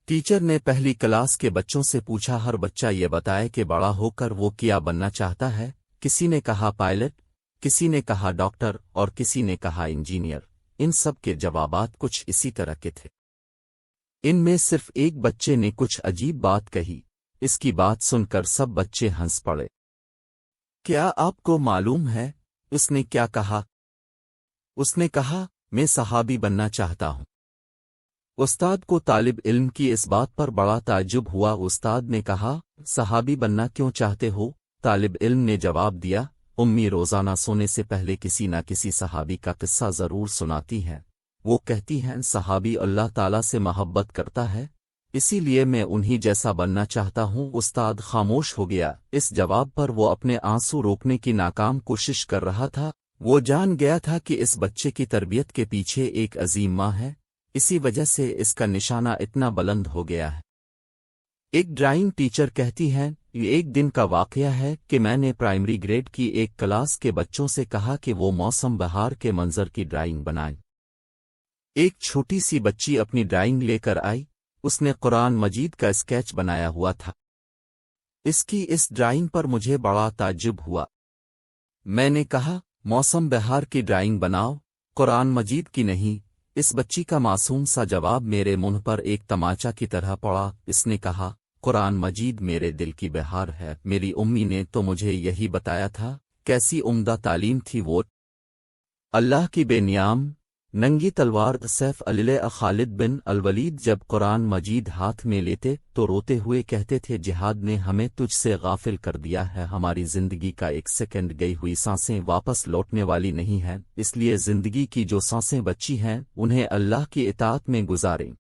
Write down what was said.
Teacher ने पहली class के बच्चों से पूछा, हर बच्चा ये बताए कि बड़ा होकर वो क्या बनना चाहता है। किसी ने कहा पायलट, किसी ने कहा डॉक्टर और किसी ने कहा इंजीनियर। इन सब के जवाबात कुछ इसी तरह के थे। इनमें सिर्फ एक बच्चे ने कुछ अजीब बात कही। इसकी बात सुनकर सब बच्चे हंस पड़े। क्या आपको मालूम है उसने क्या कहा? उसने कहा, मैं सहाबी बनना चाहता हूँ। उस्ताद को तालिब इल्म की इस बात पर बड़ा ताज्जुब हुआ। उस्ताद ने कहा, सहाबी बनना क्यों चाहते हो? तालिब इल्म ने जवाब दिया, उम्मी रोज़ाना सोने से पहले किसी न किसी सहाबी का किस्सा ज़रूर सुनाती हैं। वो कहती हैं सहाबी अल्लाह ताला से मोहब्बत करता है, इसीलिए मैं उन्हीं जैसा बनना चाहता हूँ। उस्ताद खामोश हो गया। इस जवाब पर वो अपने आंसू रोकने की नाकाम कोशिश कर रहा था। वो जान गया था कि इस बच्चे की तरबियत के पीछे एक अजीम माँ है, इसी वजह से इसका निशाना इतना बुलंद हो गया है। एक ड्राइंग टीचर कहती हैं, ये एक दिन का वाकया है कि मैंने प्राइमरी ग्रेड की एक क्लास के बच्चों से कहा कि वो मौसम बहार के मंजर की ड्राइंग बनाएं। एक छोटी सी बच्ची अपनी ड्राइंग लेकर आई। उसने कुरान मजीद का स्केच बनाया हुआ था। इसकी इस ड्राइंग पर मुझे बड़ा ताज्जुब हुआ। मैंने कहा, मौसम बहार की ड्राइंग बनाओ, कुरान मजीद की नहीं। इस बच्ची का मासूम सा जवाब मेरे मुंह पर एक तमाचा की तरह पड़ा। इसने कहा, कुरान मजीद मेरे दिल की बहार है। मेरी उम्मी ने तो मुझे यही बताया था। कैसी उम्दा तालीम थी वो! अल्लाह की बेनियाम नंगी तलवार। सैफ अलिले खालिद बिन अलवलीद जब कुरान मजीद हाथ में लेते तो रोते हुए कहते थे, जिहाद ने हमें तुझसे गाफिल कर दिया है। हमारी जिंदगी का एक सेकंड गई हुई सांसें वापस लौटने वाली नहीं हैं, इसलिए जिंदगी की जो सांसें बची हैं उन्हें अल्लाह की इताअत में गुजारें।